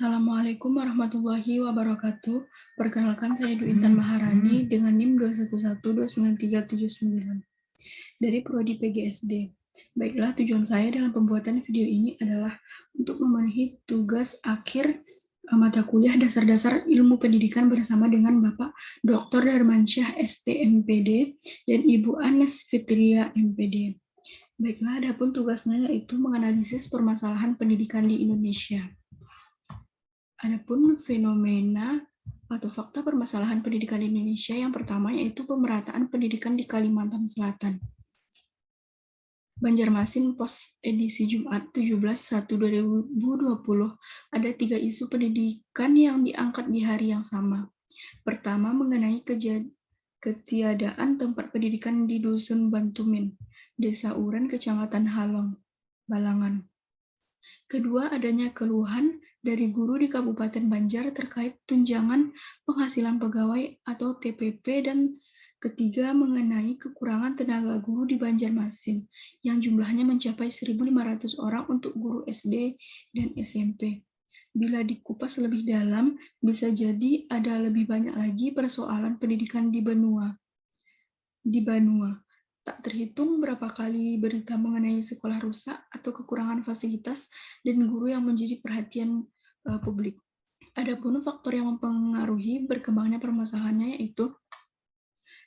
Assalamualaikum warahmatullahi wabarakatuh. Perkenalkan saya Dwi Intan Maharani dengan NIM 211293799 dari Prodi PGSD. Baiklah, tujuan saya dalam pembuatan video ini adalah untuk memenuhi tugas akhir mata kuliah dasar-dasar ilmu pendidikan bersama dengan Bapak Dr. Darmansyah ST MPD dan Ibu Anes Fitria MPD. Baiklah, adapun tugasnya yaitu menganalisis permasalahan pendidikan di Indonesia. Adapun fenomena atau fakta permasalahan pendidikan di Indonesia yang pertama yaitu pemerataan pendidikan di Kalimantan Selatan. Banjarmasin Pos edisi Jumat 17/1/2020 ada 3 isu pendidikan yang diangkat di hari yang sama. Pertama, mengenai ketiadaan tempat pendidikan di Dusun Bantumin, Desa Uren, Kecamatan Balangan. Kedua, adanya keluhan dari guru di Kabupaten Banjar terkait tunjangan penghasilan pegawai atau TPP, dan ketiga, mengenai kekurangan tenaga guru di Banjarmasin yang jumlahnya mencapai 1.500 orang untuk guru SD dan SMP. Bila dikupas lebih dalam, bisa jadi ada lebih banyak lagi persoalan pendidikan di Banua. Tak terhitung berapa kali berita mengenai sekolah rusak atau kekurangan fasilitas dan guru yang menjadi perhatian publik. Adapun faktor yang mempengaruhi berkembangnya permasalahannya yaitu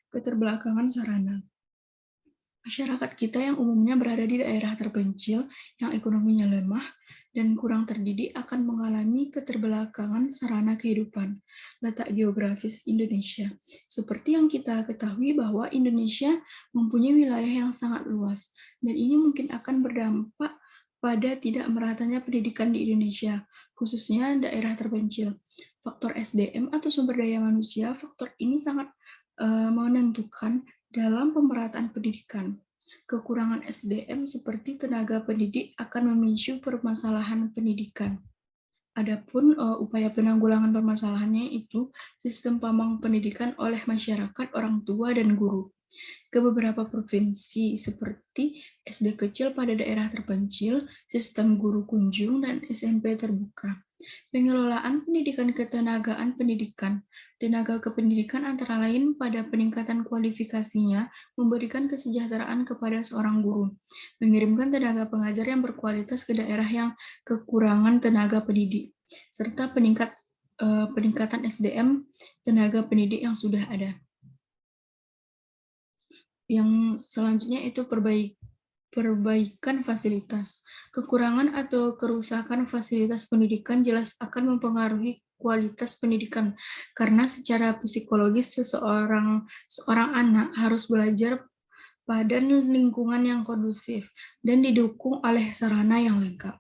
keterbelakangan sarana. Masyarakat kita yang umumnya berada di daerah terpencil yang ekonominya lemah dan kurang terdidik akan mengalami keterbelakangan sarana kehidupan. Letak geografis Indonesia. Seperti yang kita ketahui bahwa Indonesia mempunyai wilayah yang sangat luas, dan ini mungkin akan berdampak pada tidak meratanya pendidikan di Indonesia, khususnya daerah terpencil. Faktor SDM atau sumber daya manusia, faktor ini sangat menentukan dalam pemerataan pendidikan. Kekurangan SDM seperti tenaga pendidik akan memicu permasalahan pendidikan. Adapun upaya penanggulangan permasalahannya itu sistem pamong pendidikan oleh masyarakat, orang tua, dan guru. Ke beberapa provinsi seperti SD kecil pada daerah terpencil, sistem guru kunjung, dan SMP terbuka. Pengelolaan pendidikan ketenagaan pendidikan. Tenaga kependidikan antara lain pada peningkatan kualifikasinya, memberikan kesejahteraan kepada seorang guru, mengirimkan tenaga pengajar yang berkualitas ke daerah yang kekurangan tenaga pendidik, serta peningkatan SDM tenaga pendidik yang sudah ada. Yang selanjutnya itu perbaikan fasilitas. Kekurangan atau kerusakan fasilitas pendidikan jelas akan mempengaruhi kualitas pendidikan, karena secara psikologis seorang anak harus belajar pada lingkungan yang kondusif dan didukung oleh sarana yang lengkap.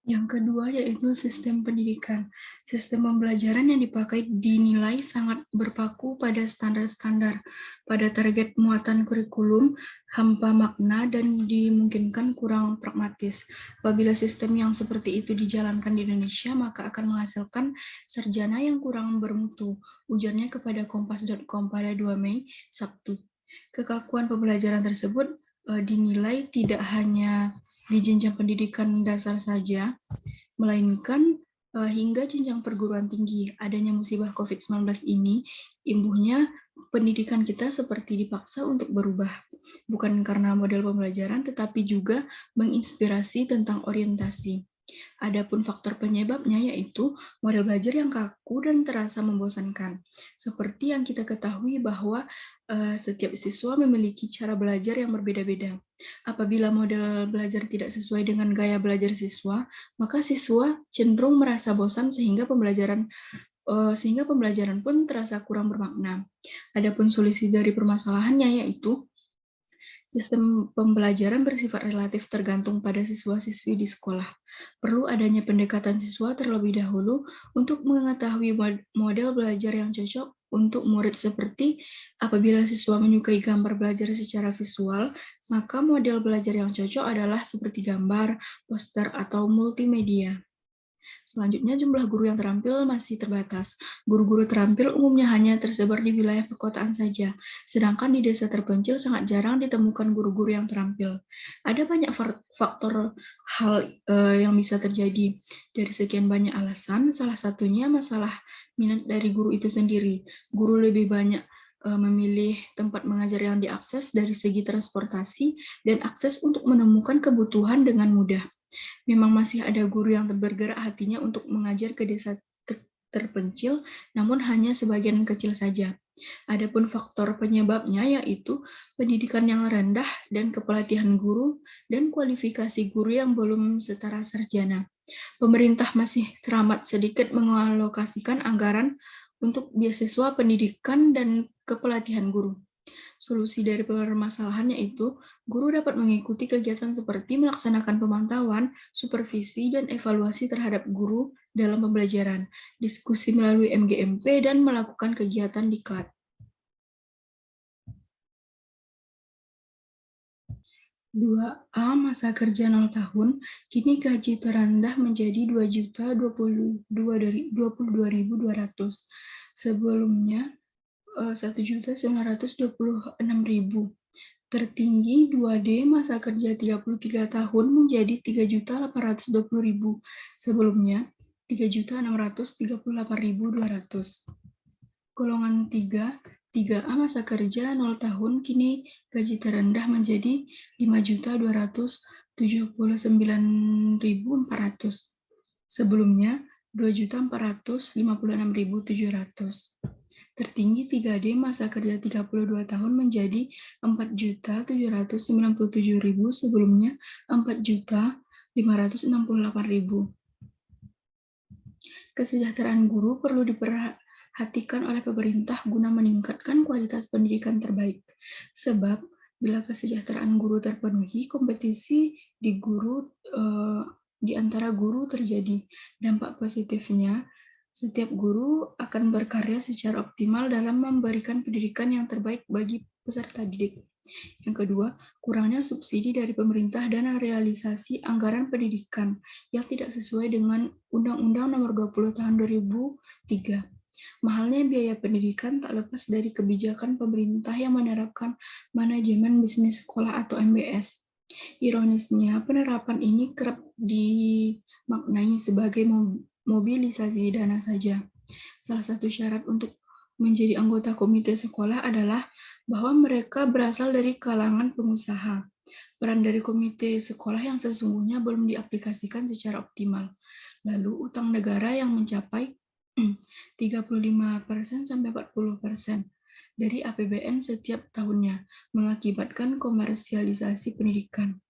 Yang kedua yaitu sistem pendidikan. Sistem pembelajaran yang dipakai dinilai sangat berpaku pada standar-standar, pada target muatan kurikulum, hampa makna, dan dimungkinkan kurang pragmatis. Apabila sistem yang seperti itu dijalankan di Indonesia, maka akan menghasilkan sarjana yang kurang bermutu, ujarnya kepada kompas.com pada 2 Mei, Sabtu. Kekakuan pembelajaran tersebut dinilai tidak hanya di jenjang pendidikan dasar saja, melainkan hingga jenjang perguruan tinggi. Adanya musibah COVID-19 ini, imbuhnya pendidikan kita seperti dipaksa untuk berubah, bukan karena model pembelajaran, tetapi juga menginspirasi tentang orientasi. Adapun faktor penyebabnya yaitu model belajar yang kaku dan terasa membosankan. Seperti yang kita ketahui bahwa setiap siswa memiliki cara belajar yang berbeda-beda. Apabila model belajar tidak sesuai dengan gaya belajar siswa, maka siswa cenderung merasa bosan sehingga pembelajaran pun terasa kurang bermakna. Adapun solusi dari permasalahannya yaitu sistem pembelajaran bersifat relatif tergantung pada siswa-siswi di sekolah. Perlu adanya pendekatan siswa terlebih dahulu untuk mengetahui model belajar yang cocok untuk murid, seperti apabila siswa menyukai gambar belajar secara visual, maka model belajar yang cocok adalah seperti gambar, poster, atau multimedia. Selanjutnya, jumlah guru yang terampil masih terbatas. Guru-guru terampil umumnya hanya tersebar di wilayah perkotaan saja, sedangkan di desa terpencil sangat jarang ditemukan guru-guru yang terampil. Ada banyak faktor hal yang bisa terjadi. Dari sekian banyak alasan, salah satunya masalah minat dari guru itu sendiri. Guru lebih banyak memilih tempat mengajar yang diakses dari segi transportasi dan akses untuk menemukan kebutuhan dengan mudah. Memang masih ada guru yang bergerak hatinya untuk mengajar ke desa terpencil, namun hanya sebagian kecil saja. Adapun faktor penyebabnya yaitu pendidikan yang rendah dan kepelatihan guru dan kualifikasi guru yang belum setara sarjana. Pemerintah masih teramat sedikit mengalokasikan anggaran untuk beasiswa pendidikan dan kepelatihan guru. Solusi dari permasalahannya itu, guru dapat mengikuti kegiatan seperti melaksanakan pemantauan, supervisi, dan evaluasi terhadap guru dalam pembelajaran, diskusi melalui MGMP, dan melakukan kegiatan diklat. 2A masa kerja 0 tahun, kini gaji terendah menjadi 2.022.200. Sebelumnya 1.926.000. Tertinggi 2D masa kerja 33 tahun menjadi 3.820.000. Sebelumnya 3.638.200. Golongan 3A masa kerja 0 tahun kini gaji terendah menjadi 5.279.400. Sebelumnya 2.456.700. Tertinggi 3D masa kerja 32 tahun menjadi 4.797.000, sebelumnya 4.568.000. Kesejahteraan guru perlu diperhatikan oleh pemerintah guna meningkatkan kualitas pendidikan terbaik. Sebab bila kesejahteraan guru terpenuhi, kompetisi di antara guru terjadi. Dampak positifnya, setiap guru akan berkarya secara optimal dalam memberikan pendidikan yang terbaik bagi peserta didik. Yang kedua, kurangnya subsidi dari pemerintah dan realisasi anggaran pendidikan yang tidak sesuai dengan Undang-Undang Nomor 20 Tahun 2003. Mahalnya biaya pendidikan tak lepas dari kebijakan pemerintah yang menerapkan manajemen bisnis sekolah atau MBS. Ironisnya, penerapan ini kerap dimaknai sebagai mobilisasi dana saja. Salah satu syarat untuk menjadi anggota komite sekolah adalah bahwa mereka berasal dari kalangan pengusaha. Peran dari komite sekolah yang sesungguhnya belum diaplikasikan secara optimal. Lalu utang negara yang mencapai 35% sampai 40% dari APBN setiap tahunnya, mengakibatkan komersialisasi pendidikan.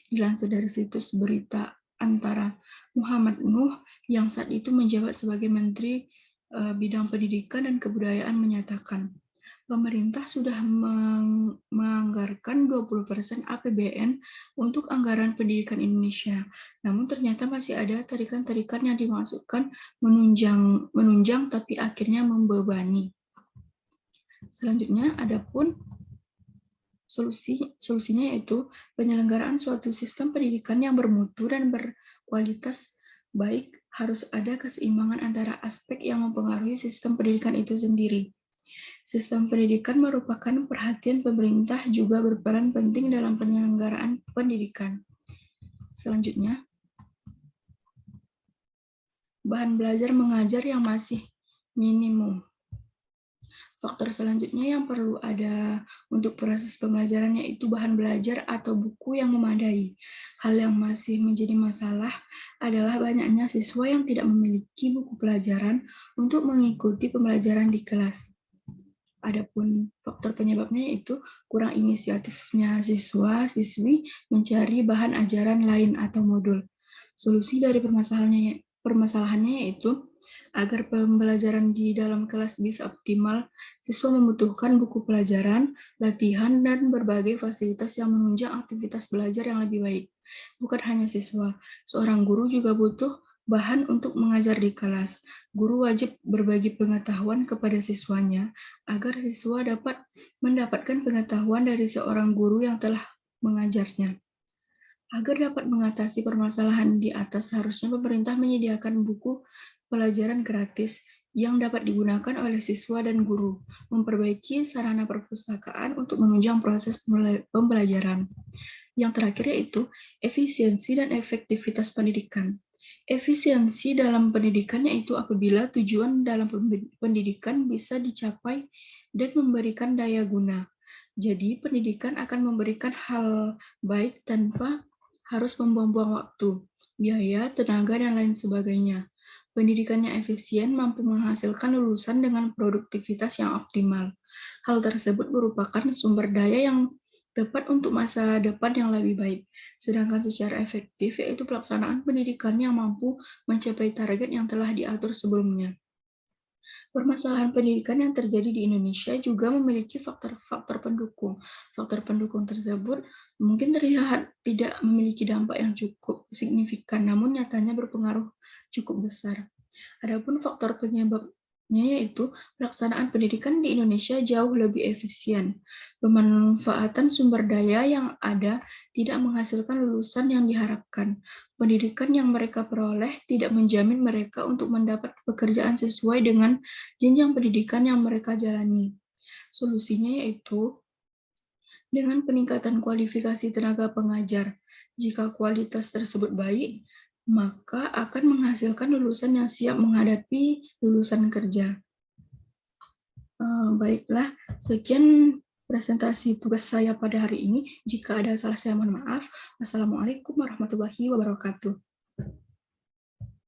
Dilansir dari situs berita antara Muhammad Nuh yang saat itu menjabat sebagai Menteri Bidang Pendidikan dan Kebudayaan menyatakan, pemerintah sudah menganggarkan 20% APBN untuk anggaran pendidikan Indonesia. Namun ternyata masih ada tarikan-tarikan yang dimasukkan menunjang tapi akhirnya membebani. Selanjutnya, adapun solusinya yaitu penyelenggaraan suatu sistem pendidikan yang bermutu dan berkualitas baik harus ada keseimbangan antara aspek yang mempengaruhi sistem pendidikan itu sendiri. Sistem pendidikan merupakan perhatian pemerintah juga berperan penting dalam penyelenggaraan pendidikan. Selanjutnya, bahan belajar mengajar yang masih minimum. Faktor selanjutnya yang perlu ada untuk proses pembelajaran yaitu bahan belajar atau buku yang memadai. Hal yang masih menjadi masalah adalah banyaknya siswa yang tidak memiliki buku pelajaran untuk mengikuti pembelajaran di kelas. Adapun faktor penyebabnya yaitu kurang inisiatifnya siswa-siswi mencari bahan ajaran lain atau modul. Solusi dari permasalahannya yaitu agar pembelajaran di dalam kelas bisa optimal, siswa membutuhkan buku pelajaran, latihan, dan berbagai fasilitas yang menunjang aktivitas belajar yang lebih baik. Bukan hanya siswa, seorang guru juga butuh bahan untuk mengajar di kelas. Guru wajib berbagi pengetahuan kepada siswanya agar siswa dapat mendapatkan pengetahuan dari seorang guru yang telah mengajarnya. Agar dapat mengatasi permasalahan di atas, seharusnya pemerintah menyediakan buku pelajaran gratis yang dapat digunakan oleh siswa dan guru, memperbaiki sarana perpustakaan untuk menunjang proses pembelajaran. Yang terakhir yaitu efisiensi dan efektivitas pendidikan. Efisiensi dalam pendidikan yaitu apabila tujuan dalam pendidikan bisa dicapai dan memberikan daya guna. Jadi, pendidikan akan memberikan hal baik tanpa harus membuang-buang waktu, biaya, tenaga, dan lain sebagainya. Pendidikan yang efisien mampu menghasilkan lulusan dengan produktivitas yang optimal. Hal tersebut merupakan sumber daya yang tepat untuk masa depan yang lebih baik. Sedangkan secara efektif yaitu pelaksanaan pendidikan yang mampu mencapai target yang telah diatur sebelumnya. Permasalahan pendidikan yang terjadi di Indonesia juga memiliki faktor-faktor pendukung. Faktor pendukung tersebut mungkin terlihat tidak memiliki dampak yang cukup signifikan, namun nyatanya berpengaruh cukup besar. Adapun faktor penyebabnya yaitu pelaksanaan pendidikan di Indonesia jauh lebih efisien. Pemanfaatan sumber daya yang ada tidak menghasilkan lulusan yang diharapkan. Pendidikan yang mereka peroleh tidak menjamin mereka untuk mendapat pekerjaan sesuai dengan jenjang pendidikan yang mereka jalani. Solusinya yaitu dengan peningkatan kualifikasi tenaga pengajar. Jika kualitas tersebut baik, maka akan menghasilkan lulusan yang siap menghadapi lulusan kerja. Baiklah, sekian presentasi tugas saya pada hari ini. Jika ada salah saya mohon maaf. Wassalamualaikum warahmatullahi wabarakatuh.